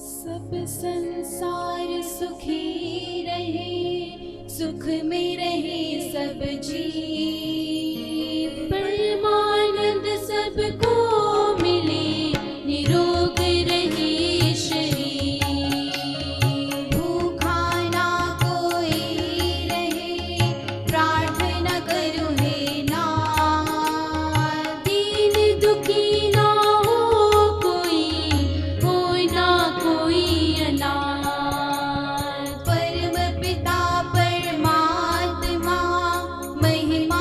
सब संसार सुखी रहे, सुख में रहे सब जीव, परमानंद सबको मिले, निरोग रहे शरीर। भूखा ना कोई रहे, प्रार्थना करो हे नाथ, दीन दुखी ना हो कोई, हो ना कोई अनाथ। परम पिता परमात्मा महिमा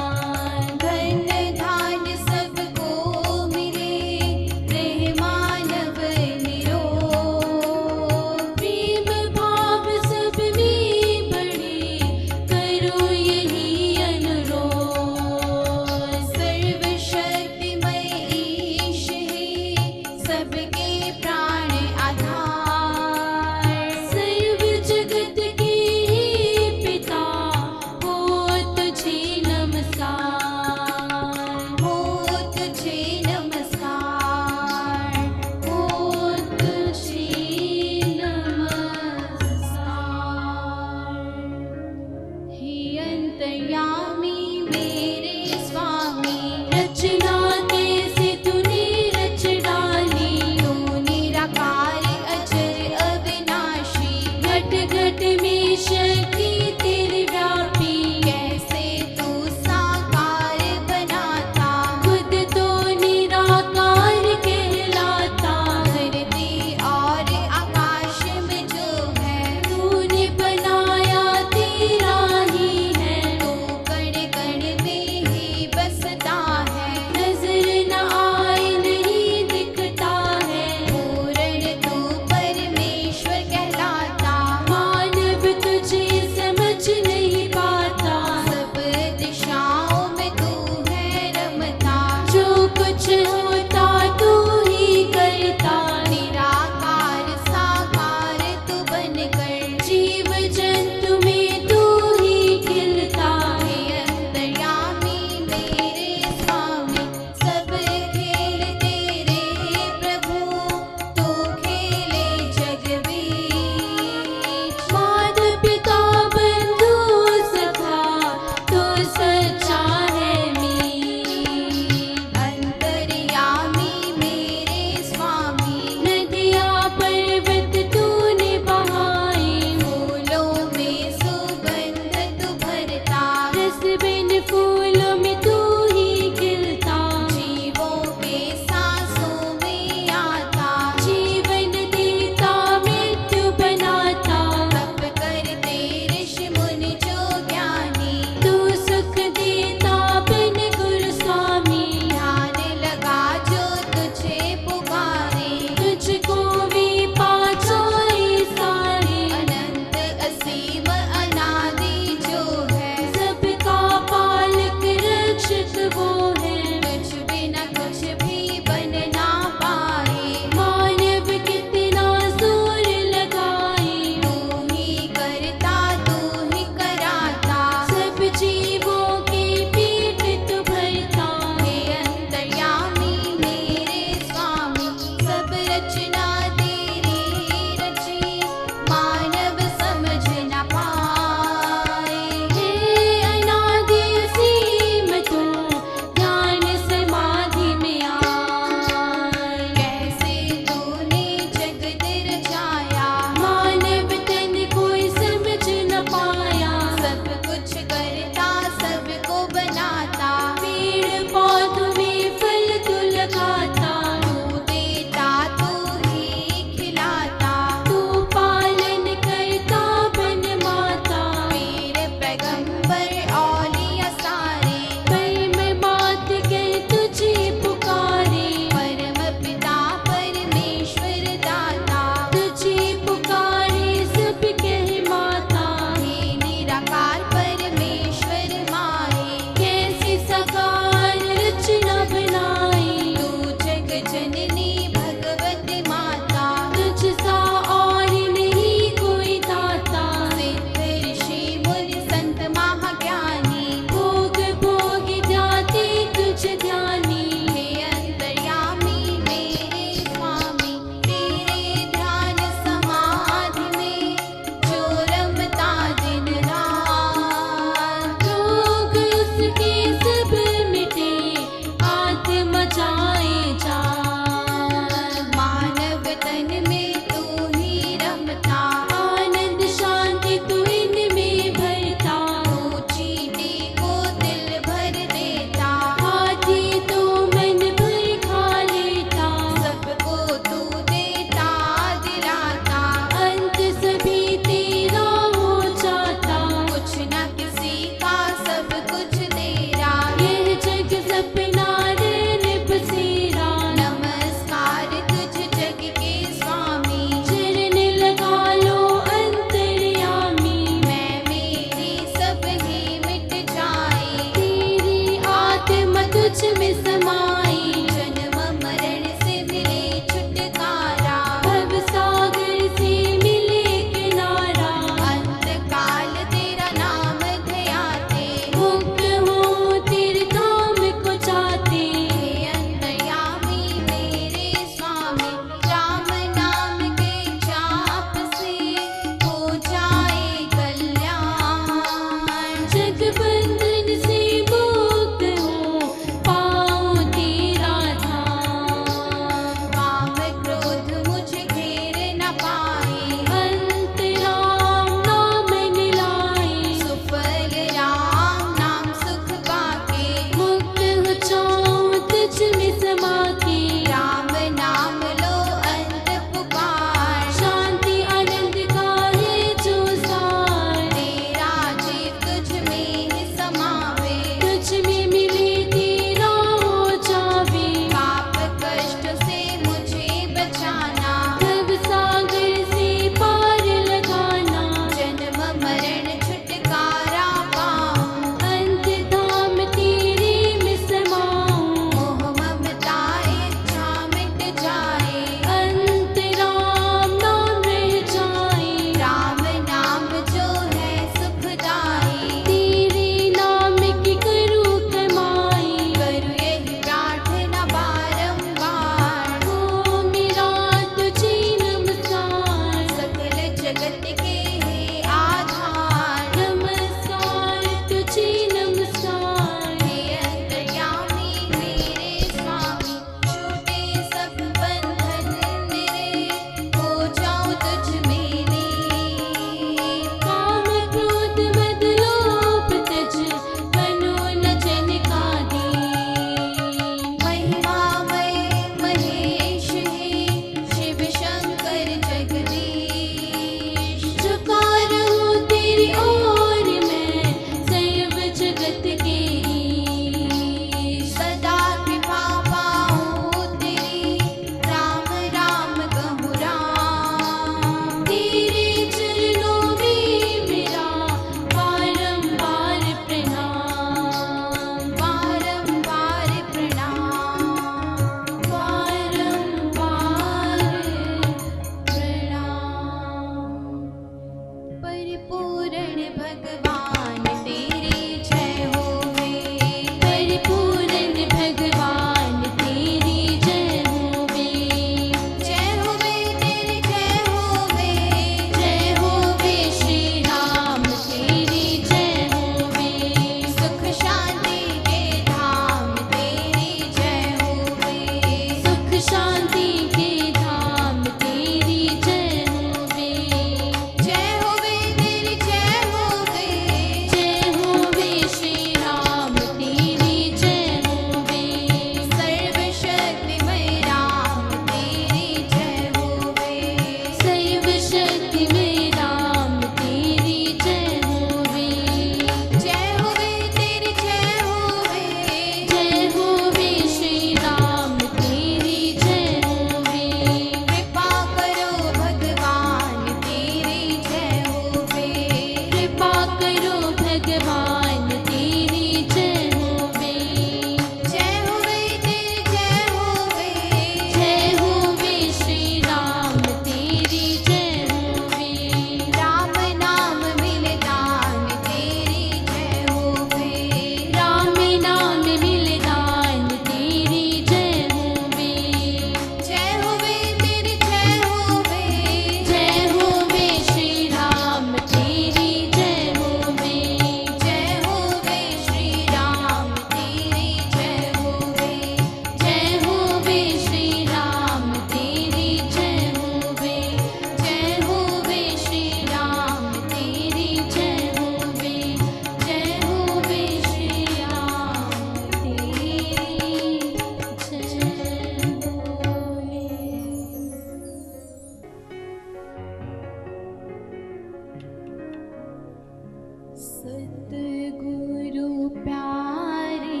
सतगुरु प्यारे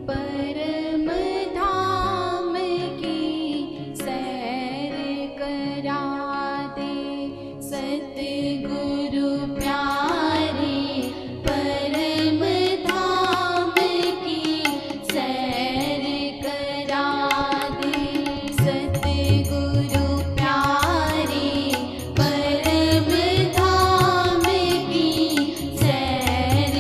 परम धाम की सैर करा दे। सतगुरु प्यारे परम धाम की सैर करा दे। सतगुरु प्यारे परम धाम की सैर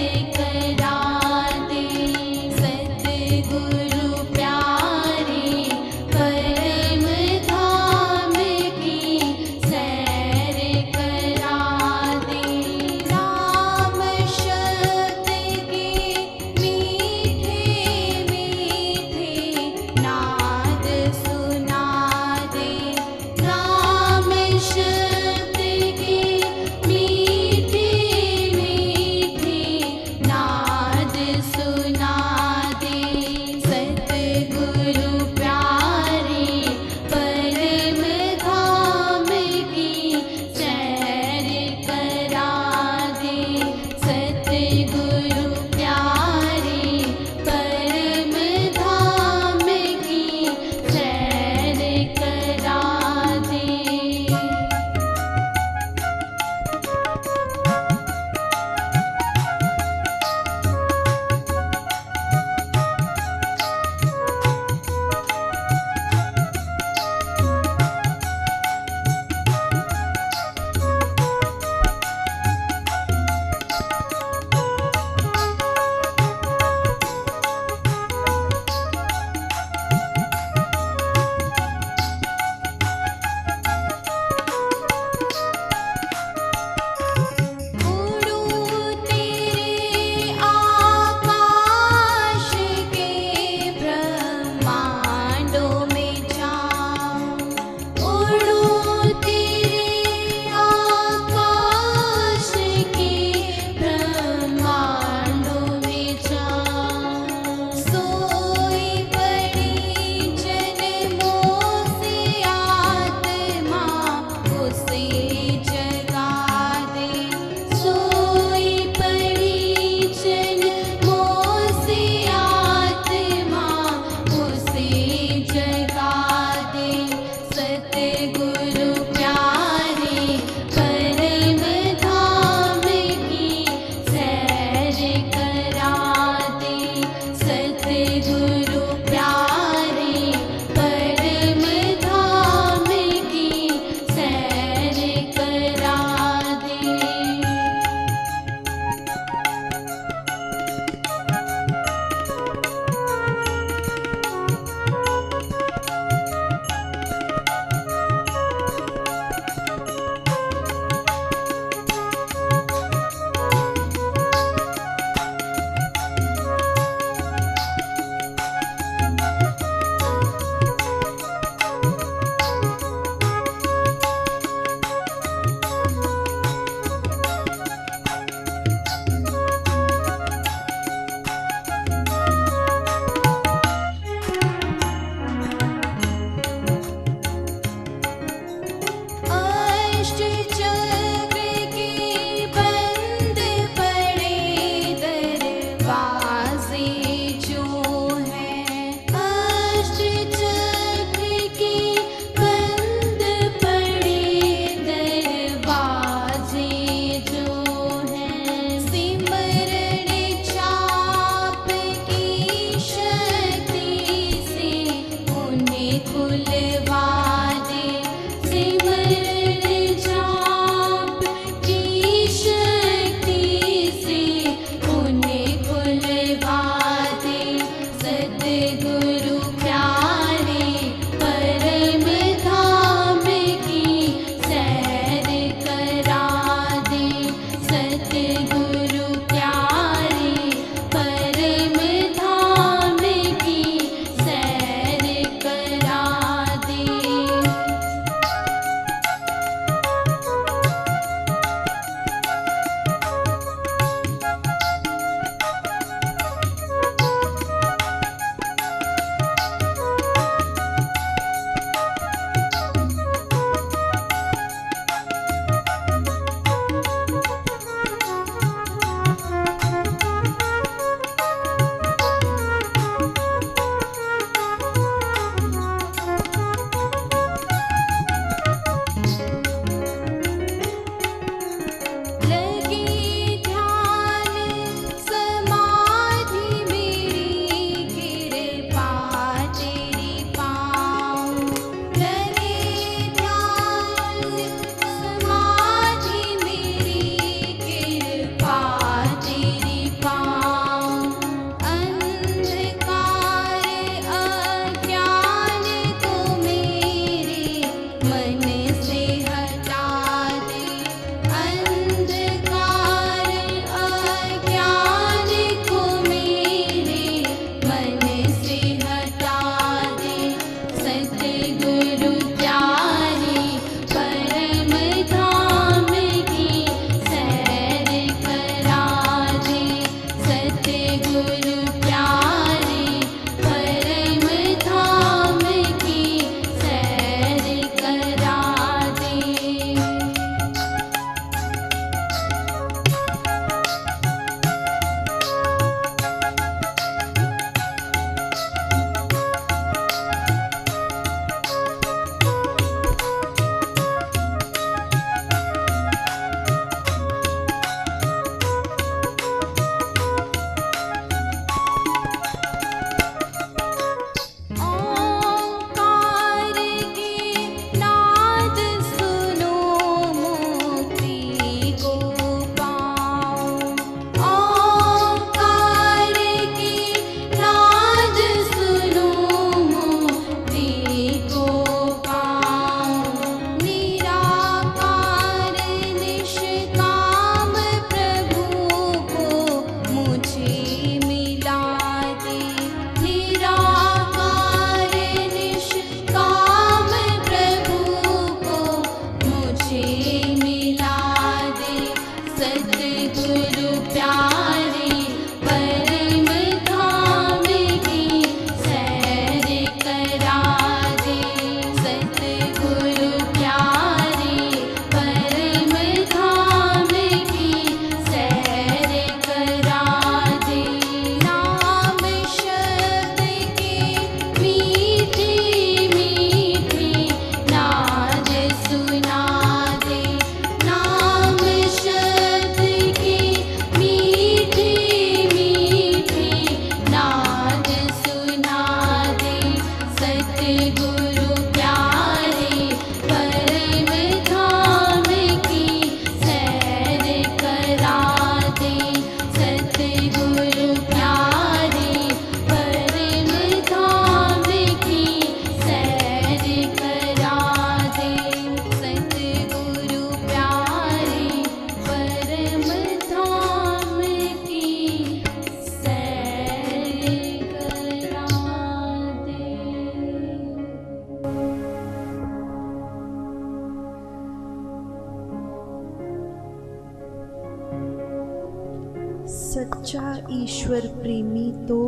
सच्चा ईश्वर प्रेमी तो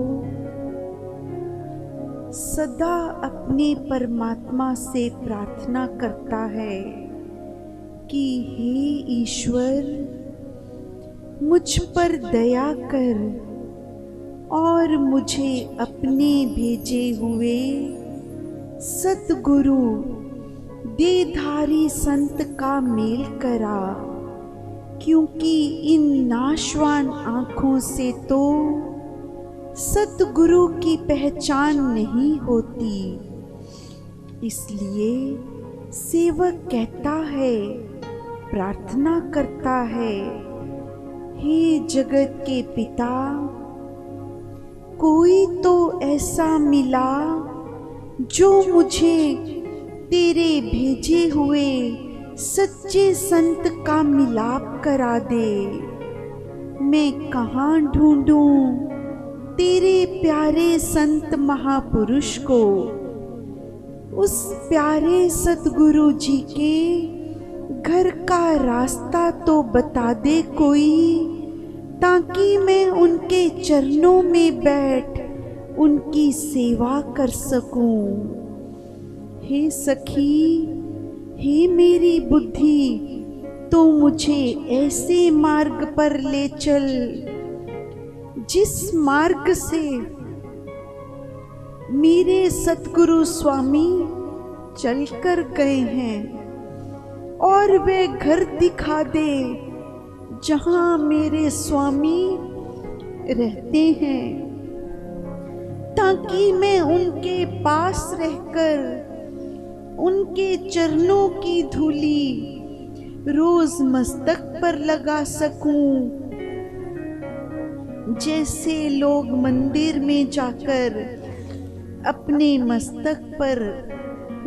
सदा अपने परमात्मा से प्रार्थना करता है कि हे ईश्वर, मुझ पर दया कर और मुझे अपने भेजे हुए सतगुरु देहधारी संत का मेल करा, क्योंकि इन नाशवान आँखों से तो सतगुरु की पहचान नहीं होती। इसलिए सेवक कहता है, प्रार्थना करता है, हे जगत के पिता, कोई तो ऐसा मिला जो मुझे तेरे भेजे हुए सच्चे संत का मिलाप करा दे। मैं कहाँ ढूंढूं तेरे प्यारे संत महापुरुष को। उस प्यारे सतगुरु जी के घर का रास्ता तो बता दे कोई, ताकि मैं उनके चरणों में बैठ उनकी सेवा कर सकूं। हे सखी, हे मेरी बुद्धि, तो मुझे ऐसे मार्ग पर ले चल जिस मार्ग से मेरे सतगुरु स्वामी चलकर गए हैं, और वे घर दिखा दे जहां मेरे स्वामी रहते हैं, ताकि मैं उनके पास रहकर उनके चरणों की धूली रोज मस्तक पर लगा सकूं। जैसे लोग मंदिर में जाकर अपने मस्तक पर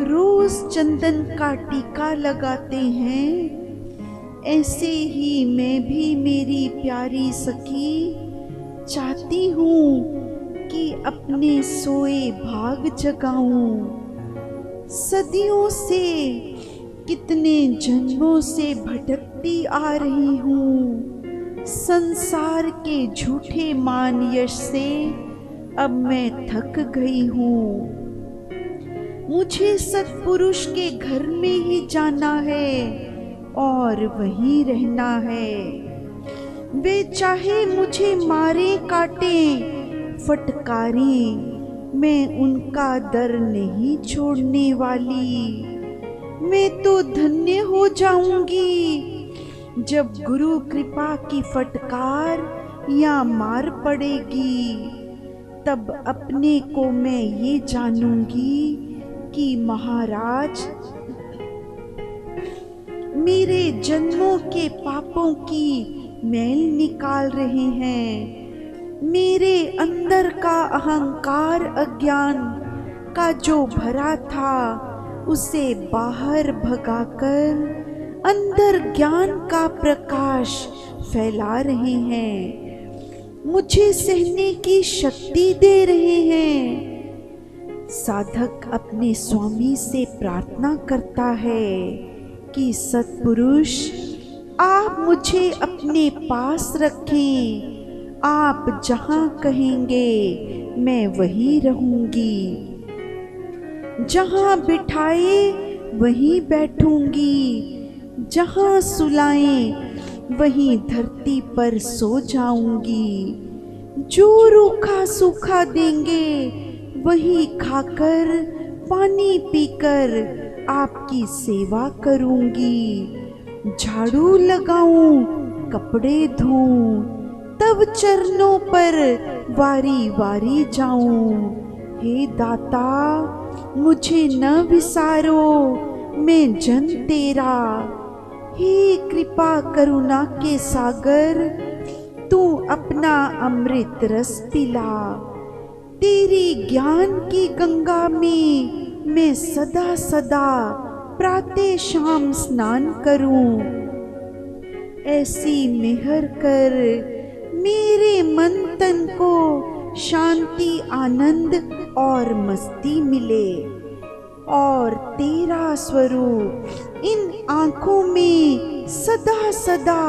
रोज चंदन का टीका लगाते हैं, ऐसे ही मैं भी मेरी प्यारी सखी चाहती हूँ कि अपने सोए भाग जगाऊं। सदियों से, कितने जन्मों से भटकती आ रही हूँ संसार के झूठे मान यश से। अब मैं थक गई हूँ, मुझे सत्पुरुष के घर में ही जाना है और वहीं रहना है। वे चाहे मुझे मारे काटे फटकारें, मैं उनका दर नहीं छोड़ने वाली। मैं तो धन्य हो जाऊंगी जब गुरु कृपा की फटकार या मार पड़ेगी। तब अपने को मैं ये जानूंगी कि महाराज मेरे जन्मों के पापों की मैल निकाल रहे हैं। मेरे अंदर का अहंकार अज्ञान का जो भरा था उसे बाहर भगाकर अंदर ज्ञान का प्रकाश फैला रहे हैं, मुझे सहने की शक्ति दे रहे हैं। साधक अपने स्वामी से प्रार्थना करता है कि सत्पुरुष, आप मुझे अपने पास रखें, आप जहां कहेंगे मैं वहीं रहूंगी, जहां बिठाए वहीं बैठूंगी, जहां सुलाएं वहीं धरती पर सो जाऊंगी। जो रूखा सूखा देंगे वही खाकर पानी पीकर आपकी सेवा करूंगी। झाड़ू लगाऊं, कपड़े धोऊं, तब चरणों पर वारी वारी जाऊं। हे दाता, मुझे न विसारो, मैं जन तेरा। हे कृपा करुणा के सागर, तू अपना अमृत रस पिला। तेरी ज्ञान की गंगा में मैं सदा सदा प्रातः शाम स्नान करूं। ऐसी मेहर कर मेरे मन तन को शांति, आनंद और मस्ती मिले, और तेरा स्वरूप इन आँखों में सदा सदा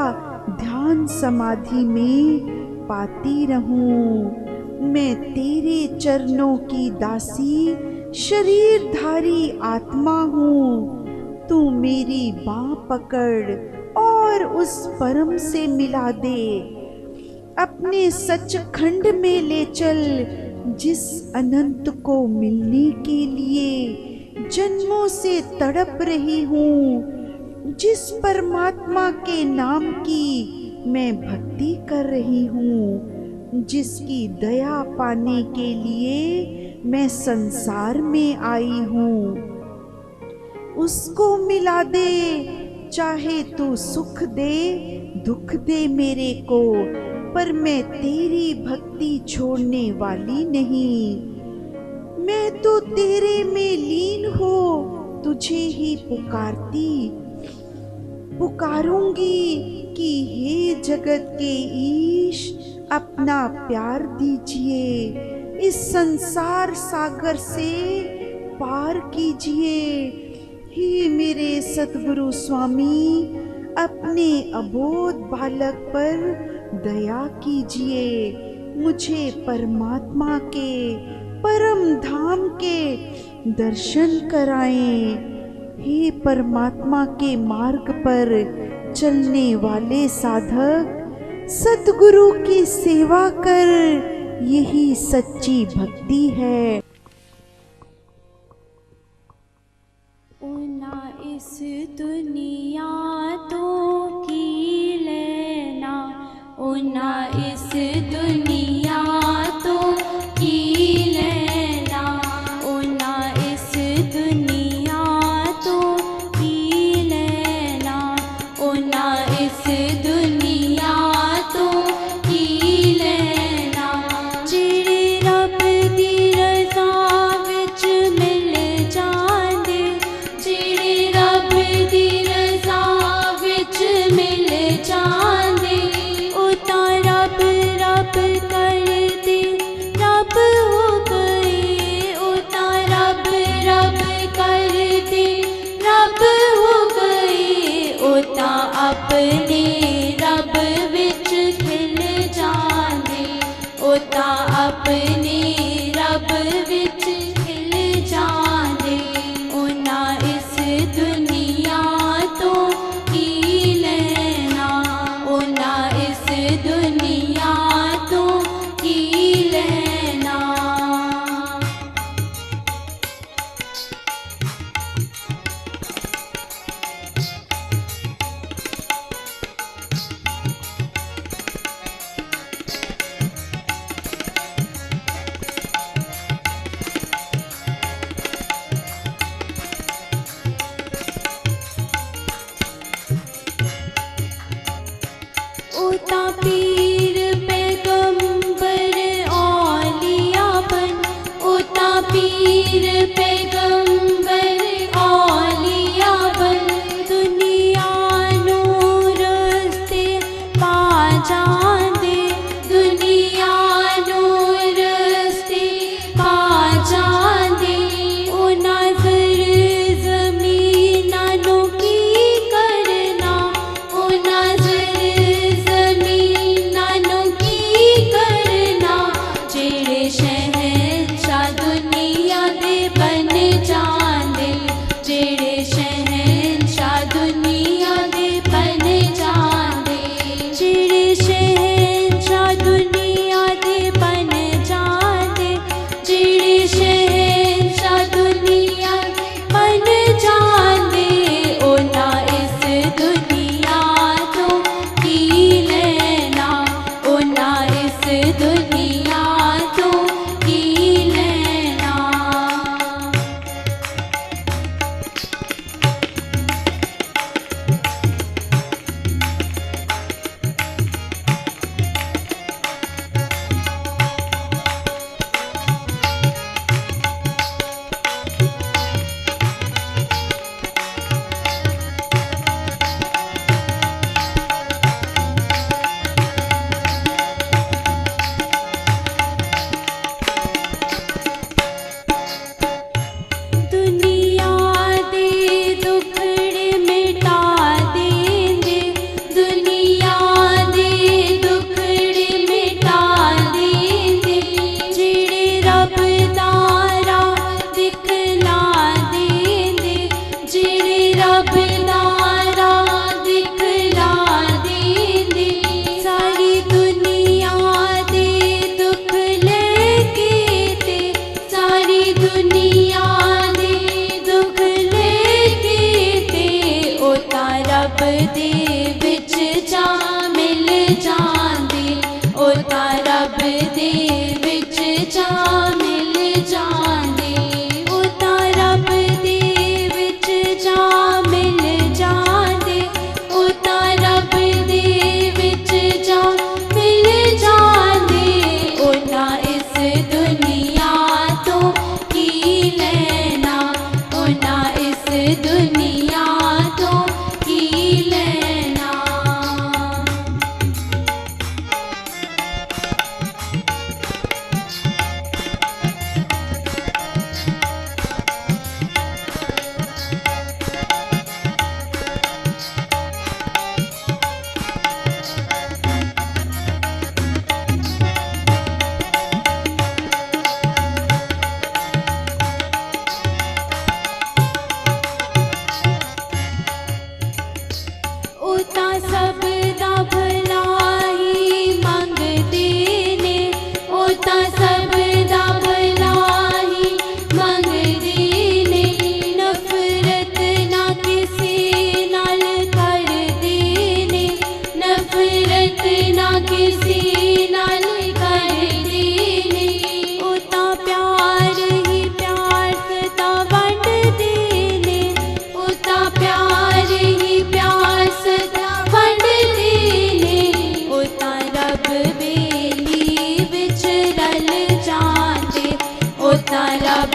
ध्यान समाधि में पाती रहूं। मैं तेरे चरणों की दासी शरीरधारी आत्मा हूँ। तू मेरी बाँह पकड़ और उस परम से मिला दे। अपने सचखंड में ले चल, जिस अनंत को मिलने के लिए जन्मों से तड़प रही हूँ। जिस परमात्मा के नाम की मैं भक्ति कर रही हूँ, जिसकी दया पाने के लिए मैं संसार में आई हूँ, उसको मिला दे। चाहे तू सुख दे दुख दे मेरे को, पर मैं तेरी भक्ति छोड़ने वाली नहीं। मैं तो तेरे में लीन हो तुझे ही पुकारूंगी कि हे जगत के ईश, अपना प्यार दीजिए, इस संसार सागर से पार कीजिए। हे मेरे सतगुरु स्वामी, अपने अबोध बालक पर दया कीजिए। मुझे परमात्मा के परम धाम के दर्शन कराएं। हे परमात्मा के मार्ग पर चलने वाले साधक, सतगुरु की सेवा कर, यही सच्ची भक्ति है। ना इस दुनिया तो की लेना, ना इस दुनिया तो की लेना, ना इस दुनिया तो की लेना, ना इस दुनिया तो की लेना। ਜਿਹੜੇ ਰੱਬ ਦੀ ਰਜ਼ਾ ਵਿੱਚ ਮਿਲ ਜਾਂਦੇ, ਜਿਹੜੇ ਰੱਬ ਦੀ ਰਜ਼ਾ ਵਿੱਚ ਮਿਲ ਜਾਂਦੇ, ਉਹ ਤਾਂ ਰੱਬ ਰੱਬ ਕਰਦੇ ਰੱਬ ਹੋ ਗਏ, ਉਹ ਤਾਂ ਰੱਬ ਰੱਬ ਕਰਦੇ ਰੱਬ ਹੋ ਗਏ, ਉਹ ਤਾਂ ਆਪਣੇ ਰੱਬ ਵਿੱਚ ਖਿਲ ਜਾਂਦੇ, ਉਹ ਤਾਂ ਆਪਣੇ ਰੱਬ ਵਿੱਚ ਖਿਲ ਜਾਂਦੇ। ਉਹਨਾਂ ਇਸ ਦੁਨੀਆ ਤੋਂ ਕੀ ਲੈਣਾ, ਉਹਨਾਂ ਇਸ ਦੁਨੀਆ ਤੋਂ ਕੀ ਲੈਣਾ।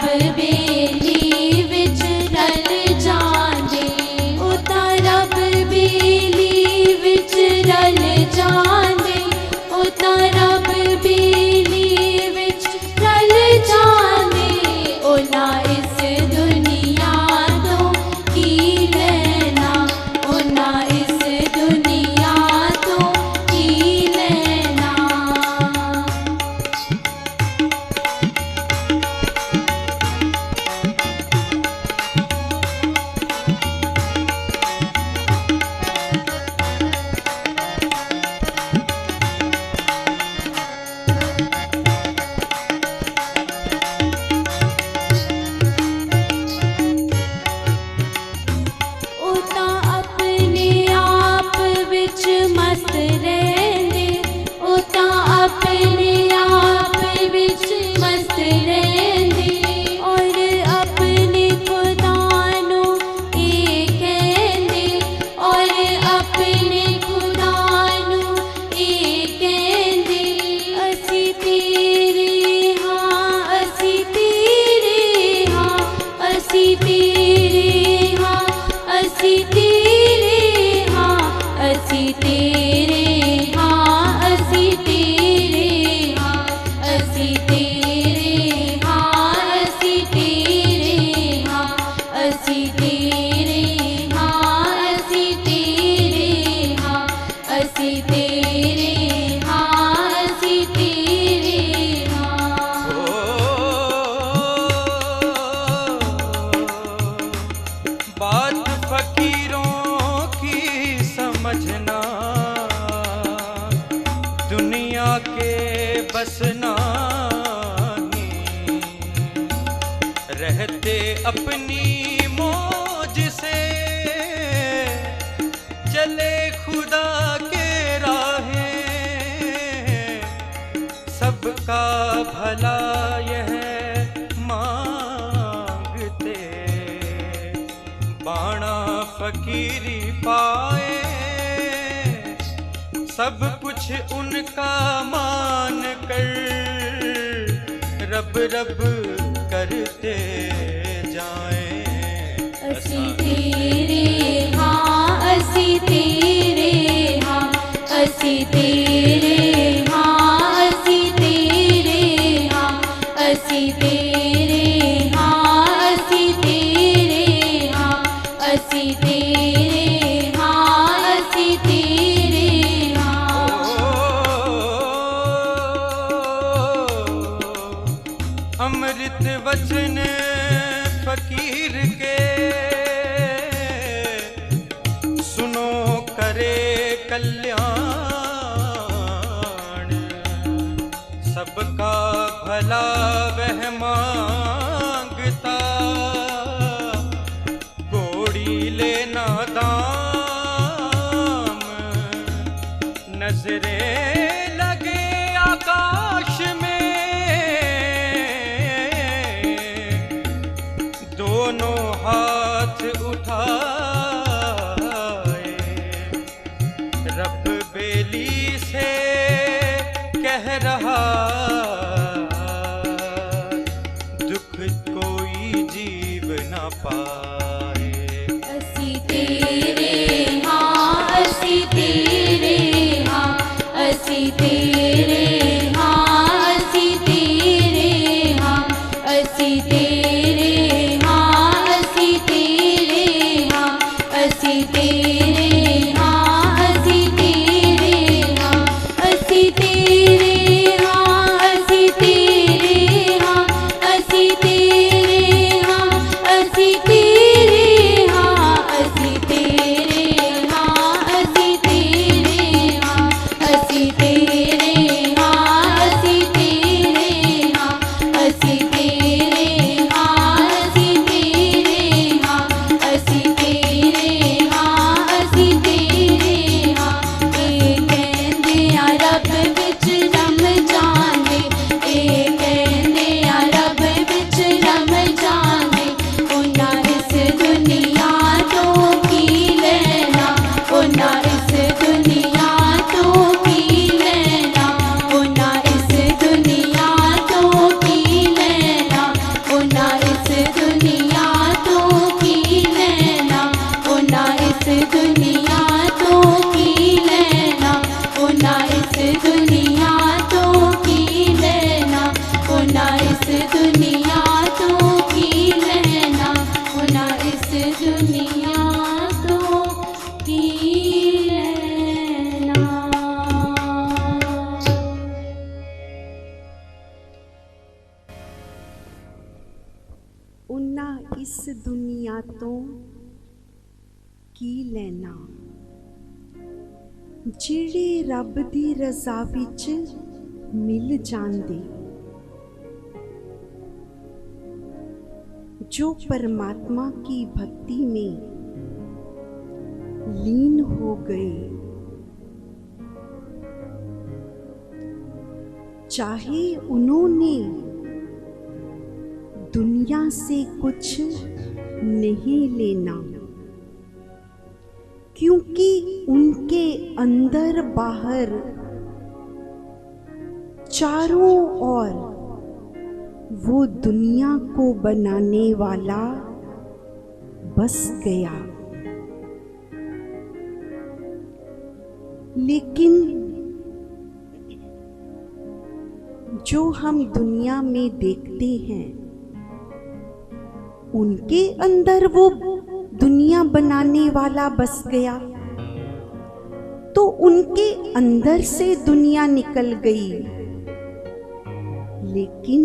बेली विच रल जांदे ओ तां रब बेली विच रल जांदे ओ तां रब बेली विच रल जांदे ओ ना इस दुनिया तो की लेना ओ ना इस दुनिया तो की लेना ओ तां अपने आप विच मस्त रहंदे ओ तां अपने आप विच मस्त रहंदे और अपने खुदा नू ए कहंदे और अपने खुदा नू ए कहंदे असी तेरे हां असी तेरे हां असी तेरे हां असी तेरे हां असी तेरे हां असी तेरे हां असी तेरे हां असी तेरे हां असी तेरे हां असी तेरे हां असी तेरे हां असी तेरे हां बात फकीरों की समझना दुनिया के बसना रहते अपनी मौज से चले खुदा के राहें सबका भला यह मांगते बाणा फकीरी पाए सब कुछ उनका मान कर रब रब करते जाएं असी तेरे हां असी तेरे हां असी तेरे हां असी तेरे हां असी तेरे हां असी तेरे हां असी तेरे हां असी तेरे हां अमृत वचन फकीर के सुनो करे कल्याण सबका भला वह मांगता गोड़ी लेना दाम नजरे लगे आकाश में दोनों हाथ उठाए रब बेली से कह रहा दुख कोई जीव ना पाए असी तेरे हां असी तेरे हां असी तेरे हां असी तेरे हां असी तेरे हां असी तेरे हां असी तेरे हां असी तेरे हां असी तेरे हां असी तेरे हां असी तेरे हां असी तेरे उन्ना इस दुनिया तो की लेना, ਜਿਹੜੇ ਰੱਬ ਦੀ ਰਜ਼ਾ ਵਿੱਚ ਮਿਲ ਜਾਂਦੇ, जो परमात्मा की भक्ति में लीन हो गए, चाहे उन्होंने दुनिया से कुछ नहीं लेना, क्योंकि उनके अंदर बाहर चारों ओर वो दुनिया को बनाने वाला बस गया। लेकिन जो हम दुनिया में देखते हैं, उनके अंदर वो दुनिया बनाने वाला बस गया, तो उनके अंदर से दुनिया निकल गई, लेकिन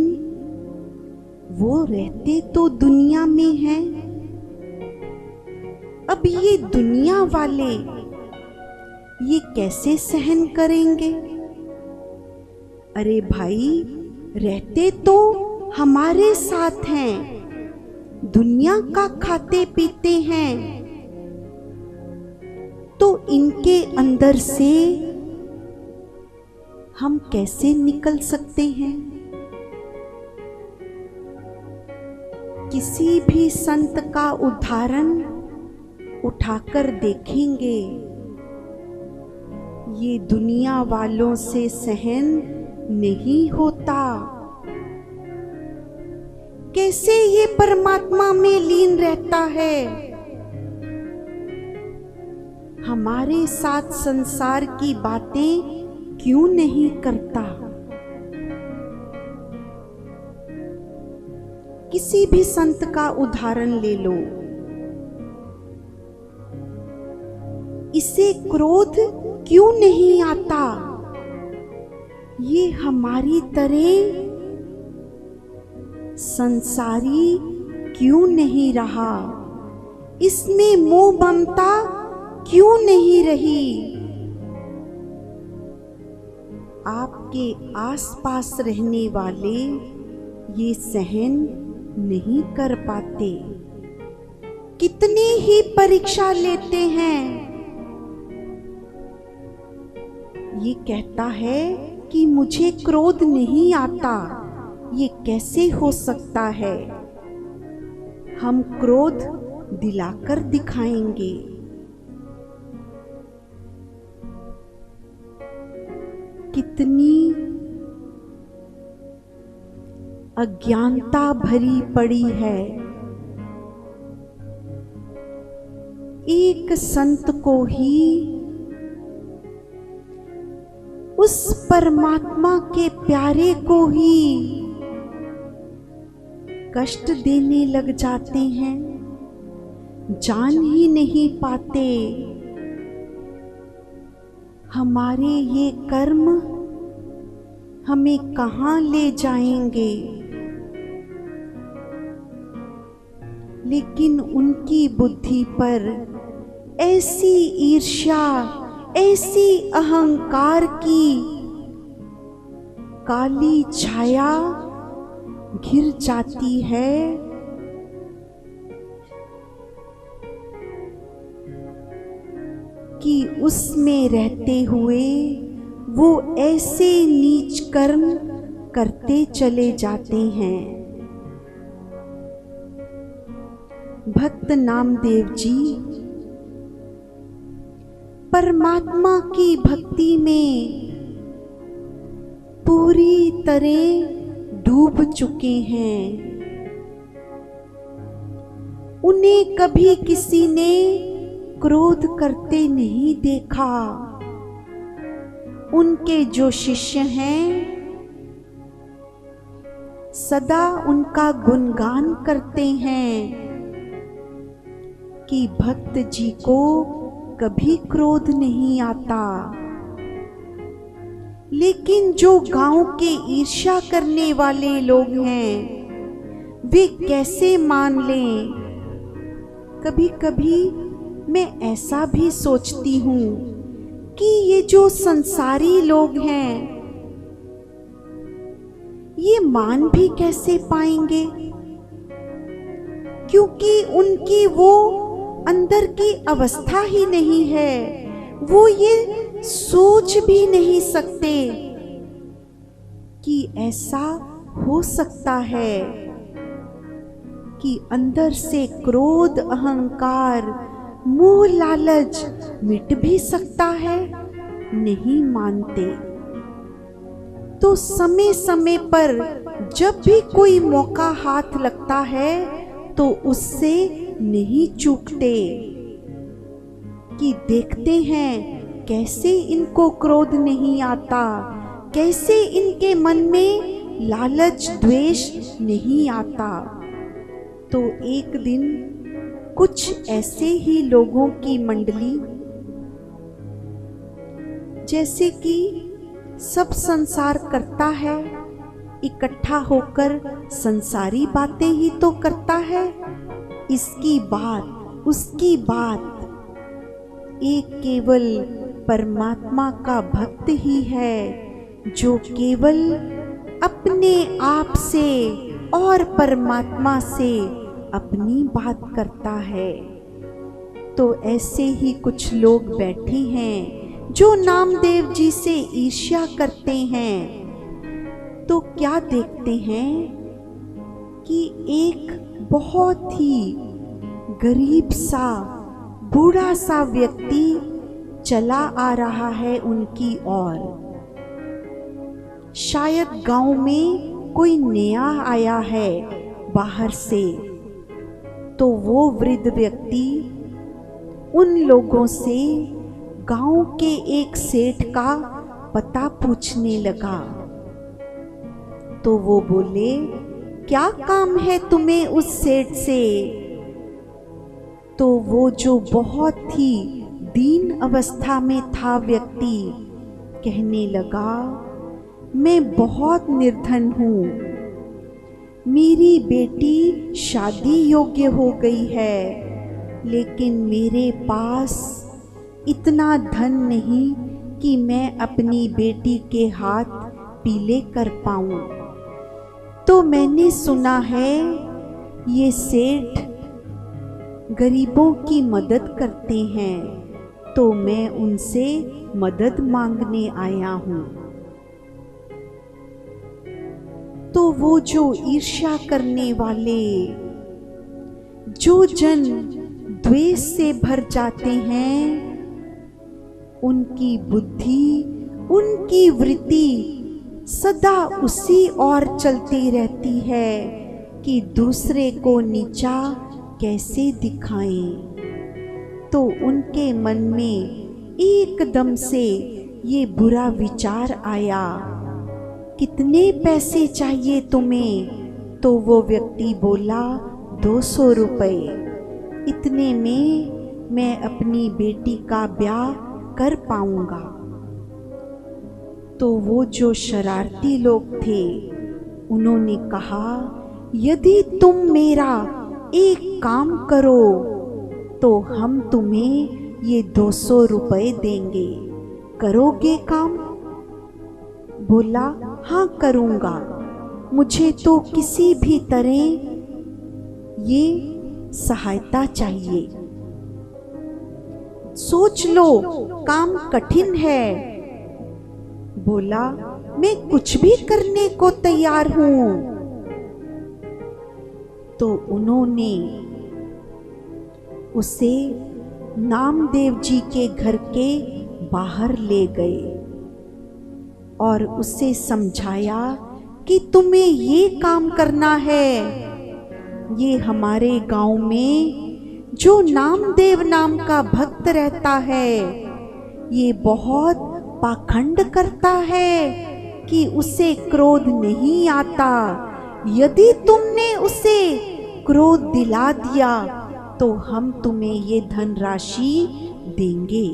वो रहते तो दुनिया में हैं। अब ये दुनिया वाले ये कैसे सहन करेंगे? अरे भाई, रहते तो हमारे साथ हैं, दुनिया का खाते पीते हैं, तो इनके अंदर से हम कैसे निकल सकते हैं? किसी भी संत का उदाहरण उठाकर देखेंगे, ये दुनिया वालों से सहन नहीं होता। कैसे ये परमात्मा में लीन रहता है? हमारे साथ संसार की बातें क्यों नहीं करता? किसी भी संत का उदाहरण ले लो, इसे क्रोध क्यों नहीं आता? ये हमारी तरह संसारी क्यों नहीं रहा? इसमें मोह ममता क्यों नहीं रही? आपके आसपास रहने वाले ये सहन नहीं कर पाते। कितनी ही परीक्षा लेते हैं, ये कहता है कि मुझे क्रोध नहीं आता। ये कैसे हो सकता है? हम क्रोध दिलाकर दिखाएंगे। कितनी अज्ञानता भरी पड़ी है। एक संत को ही उस परमात्मा के प्यारे को ही कष्ट देने लग जाते हैं, जान ही नहीं पाते। हमारे ये कर्म हमें कहाँ ले जाएंगे? लेकिन उनकी बुद्धि पर ऐसी ईर्ष्या, ऐसी अहंकार की काली छाया घिर जाती है कि उसमें रहते हुए वो ऐसे नीच कर्म करते चले जाते हैं। भक्त नामदेव जी परमात्मा की भक्ति में पूरी तरह डूब चुके हैं। उन्हें कभी किसी ने क्रोध करते नहीं देखा। उनके जो शिष्य हैं सदा उनका गुणगान करते हैं कि भक्त जी को कभी क्रोध नहीं आता। लेकिन जो गांव के ईर्ष्या करने वाले लोग हैं वे कैसे मान लें। कभी कभी मैं ऐसा भी सोचती हूँ कि ये जो संसारी लोग हैं, ये मान भी कैसे पाएंगे, क्योंकि उनकी वो अंदर की अवस्था ही नहीं है। वो ये सोच भी नहीं सकते कि ऐसा हो सकता है कि अंदर से क्रोध, अहंकार, मोह, लालच मिट भी सकता है। नहीं मानते। तो समय समय पर जब भी कोई मौका हाथ लगता है तो उससे नहीं चूकते कि देखते हैं कैसे इनको क्रोध नहीं आता, कैसे इनके मन में लालच, द्वेष नहीं आता। तो एक दिन कुछ ऐसे ही लोगों की मंडली, जैसे कि सब संसार करता है, इकट्ठा होकर संसारी बातें ही तो करता है। इसकी बात, उसकी बात, एक केवल परमात्मा का भक्त ही है जो केवल अपने आप से और परमात्मा से अपनी बात करता है। तो ऐसे ही कुछ लोग बैठे हैं जो नामदेव जी से ईर्ष्या करते हैं। तो क्या देखते हैं कि एक बहुत ही गरीब सा, बूढ़ा सा व्यक्ति चला आ रहा है उनकी ओर। शायद गांव में कोई नया आया है बाहर से। तो वो वृद्ध व्यक्ति उन लोगों से गांव के एक सेठ का पता पूछने लगा। तो वो बोले, क्या काम है तुम्हें उस सेठ से? तो वो जो बहुत ही दीन अवस्था में था व्यक्ति कहने लगा, मैं बहुत निर्धन हूँ, मेरी बेटी शादी योग्य हो गई है, लेकिन मेरे पास इतना धन नहीं कि मैं अपनी बेटी के हाथ पीले कर पाऊं। तो मैंने सुना है ये सेठ गरीबों की मदद करते हैं, तो मैं उनसे मदद मांगने आया हूँ। तो वो जो ईर्ष्या करने वाले, जो जन द्वेष से भर जाते हैं, उनकी बुद्धि, उनकी वृत्ति सदा उसी ओर चलती रहती है कि दूसरे को नीचा कैसे दिखाएं। तो उनके मन में एकदम से ये बुरा विचार आया, कितने पैसे चाहिए तुम्हें? तो वो व्यक्ति बोला, 200 रुपए। इतने में मैं अपनी बेटी का ब्याह कर पाऊंगा। तो वो जो शरारती लोग थे उन्होंने कहा, यदि तुम मेरा एक काम करो तो हम तुम्हें ये 200 रुपए देंगे, करोगे काम? बोला, हाँ करूँगा, मुझे तो किसी भी तरह ये सहायता चाहिए। सोच लो, काम कठिन है। बोला, मैं कुछ भी करने को तैयार हूं। तो उन्होंने उसे नामदेव जी के घर के बाहर ले गए और उसे समझाया कि तुम्हें ये काम करना है। ये हमारे गांव में जो नामदेव नाम का भक्त रहता है, ये बहुत पाखंड करता है कि उसे क्रोध नहीं आता। यदि तुमने उसे क्रोध दिला दिया तो हम तुम्हें ये धनराशि देंगे।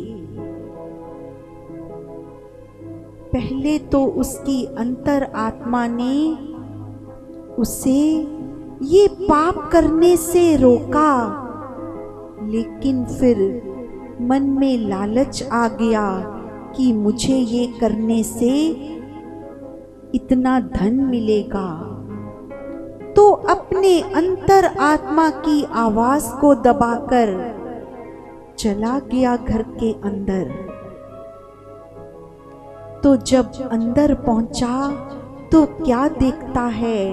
पहले तो उसकी अंतर आत्मा ने उसे ये पाप करने से रोका, लेकिन फिर मन में लालच आ गया कि मुझे ये करने से इतना धन मिलेगा। तो अपने अंतर आत्मा की आवाज को दबाकर चला गया घर के अंदर। तो जब अंदर पहुंचा तो क्या देखता है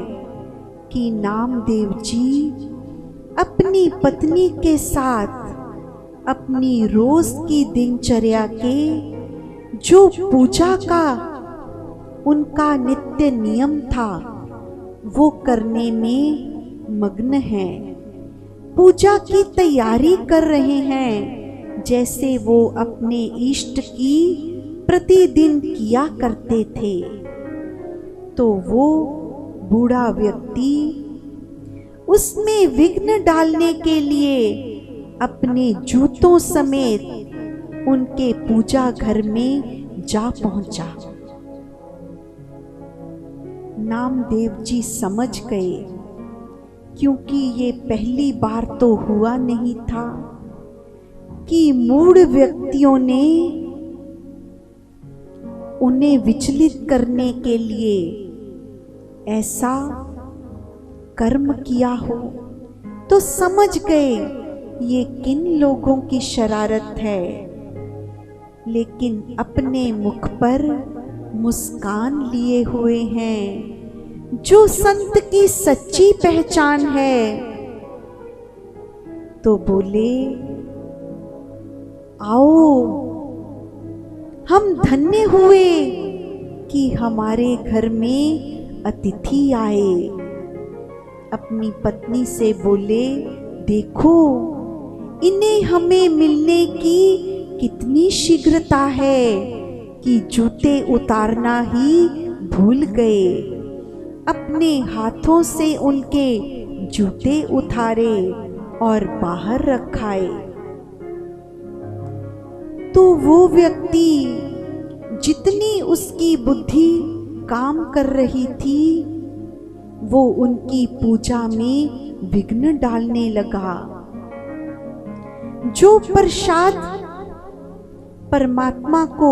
कि नामदेव जी अपनी पत्नी के साथ अपनी रोज की दिनचर्या के जो पूजा का उनका नित्य नियम था वो करने में मग्न हैं। पूजा की तैयारी कर रहे हैं जैसे वो अपने इष्ट की प्रतिदिन किया करते थे। तो वो बूढ़ा व्यक्ति उसमें विघ्न डालने के लिए अपने जूतों समेत उनके पूजा घर में जा पहुंचा। नामदेव जी समझ गए, क्योंकि ये पहली बार तो हुआ नहीं था कि मूढ़ व्यक्तियों ने उन्हें विचलित करने के लिए ऐसा कर्म किया हो। तो समझ गए ये किन लोगों की शरारत है, लेकिन अपने मुख पर मुस्कान लिए हुए हैं जो संत की सच्ची पहचान है। तो बोले, आओ, हम धन्य हुए कि हमारे घर में अतिथि आए। अपनी पत्नी से बोले, देखो इन्हें हमें मिलने की कितनी शीघ्रता है कि जूते उतारना ही भूल गए। अपने हाथों से उनके जूते उतारे और बाहर रखाए। तो वो व्यक्ति जितनी उसकी बुद्धि काम कर रही थी वो उनकी पूजा में विघ्न डालने लगा। जो प्रसाद परमात्मा को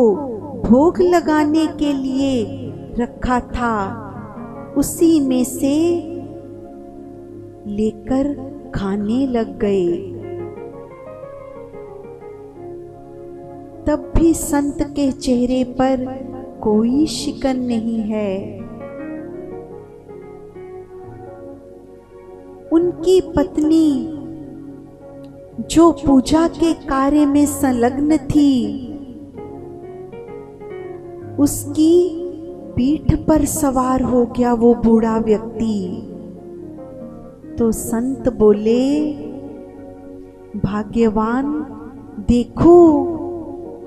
भोग लगाने के लिए रखा था उसी में से लेकर खाने लग गए। तब भी संत के चेहरे पर कोई शिकन नहीं है। उनकी पत्नी जो पूजा के कार्य में संलग्न थी उसकी पीठ पर सवार हो गया वो बूढ़ा व्यक्ति। तो संत बोले, भाग्यवान, देखो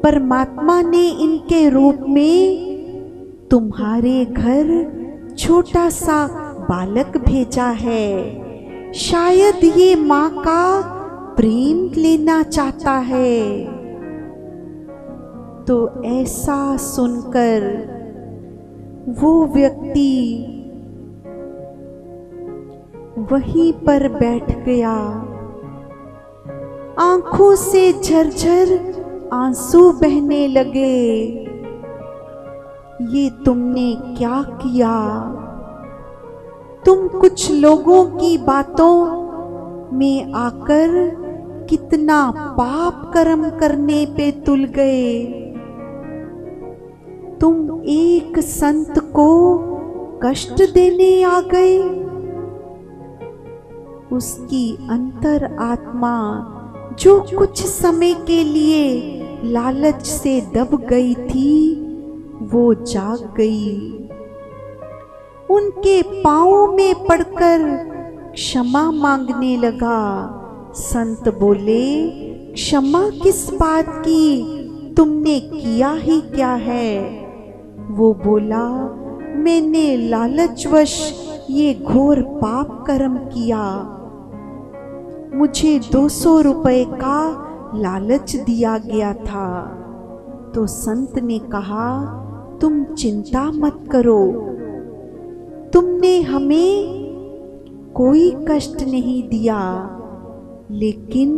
परमात्मा ने इनके रूप में तुम्हारे घर छोटा सा बालक भेजा है। शायद ये माँ का प्रेम लेना चाहता है। तो ऐसा सुनकर वो व्यक्ति वहीं पर बैठ गया। आंखों से झरझर आंसू बहने लगे। ये तुमने क्या किया? तुम कुछ लोगों की बातों में आकर कितना पाप कर्म करने पे तुल गए। तुम एक संत को कष्ट देने आ गए। उसकी अंतर आत्मा जो कुछ समय के लिए लालच से दब गई थी वो जाग गई। उनके पांवों में पड़कर क्षमा मांगने लगा। संत बोले, क्षमा किस बात की? तुमने किया ही क्या है? वो बोला, मैंने लालचवश ये घोर पाप कर्म किया। मुझे 200 रुपए का लालच दिया गया था। तो संत ने कहा, तुम चिंता मत करो, तुमने हमें कोई कष्ट नहीं दिया, लेकिन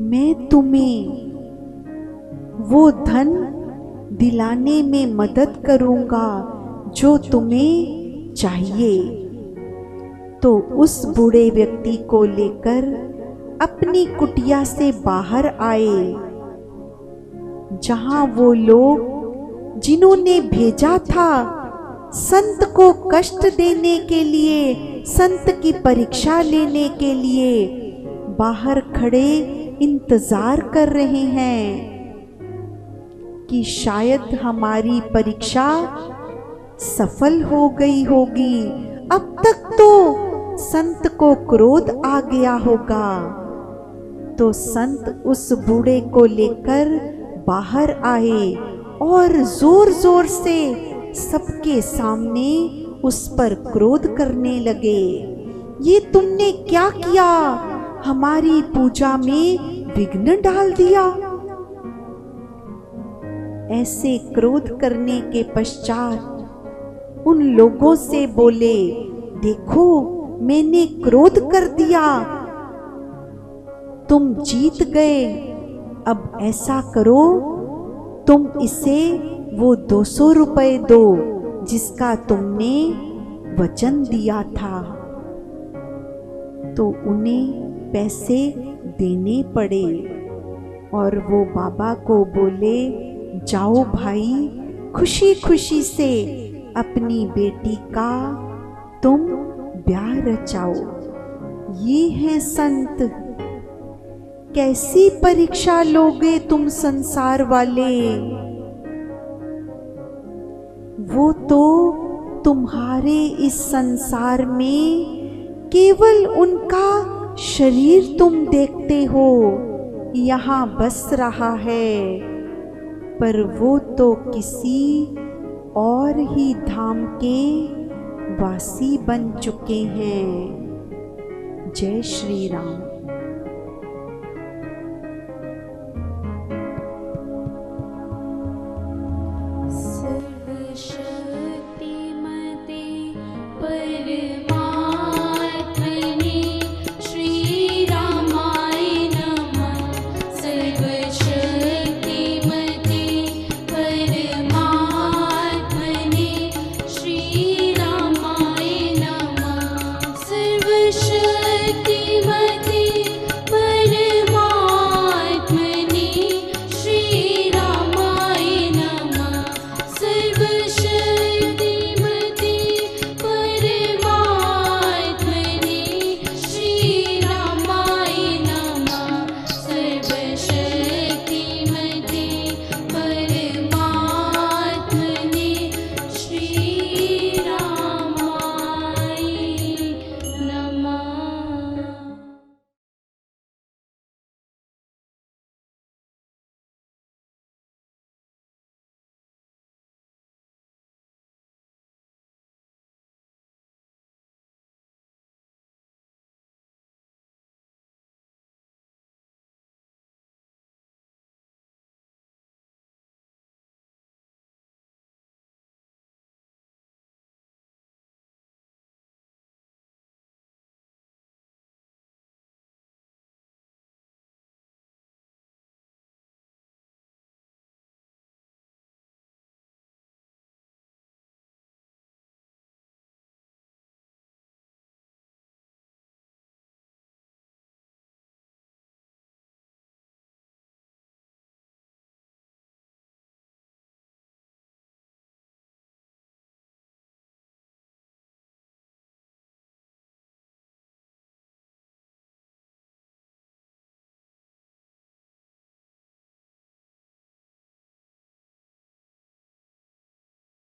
मैं तुम्हें वो धन दिलाने में मदद करूंगा जो तुम्हें चाहिए। तो उस बूढ़े व्यक्ति को लेकर अपनी कुटिया से बाहर आए, जहां वो लोग जिन्होंने भेजा था संत को कष्ट देने के लिए, संत की परीक्षा लेने के लिए, बाहर खड़े इंतजार कर रहे हैं कि शायद हमारी परीक्षा सफल हो गई होगी। अब तक तो संत को क्रोध आ गया होगा। तो संत उस बूढ़े को लेकर बाहर आए और जोर जोर से सबके सामने उस पर क्रोध करने लगे। ये तुमने क्या किया? हमारी पूजा में विघ्न डाल दिया। ऐसे क्रोध करने के पश्चात उन लोगों से बोले, देखो मैंने क्रोध कर दिया, तुम जीत गए। अब ऐसा करो, तुम इसे वो 200 रुपए दो जिसका तुमने वचन दिया था। तो उन्हें पैसे देने पड़े और वो बाबा को बोले, जाओ भाई, खुशी खुशी से अपनी बेटी का तुम ब्याह रचाओ। ये है संत। कैसी परीक्षा लोगे तुम संसार वाले? वो तो तुम्हारे इस संसार में केवल उनका शरीर तुम देखते हो, यहाँ बस रहा है, पर वो तो किसी और ही धाम के वासी बन चुके हैं। जय श्री राम।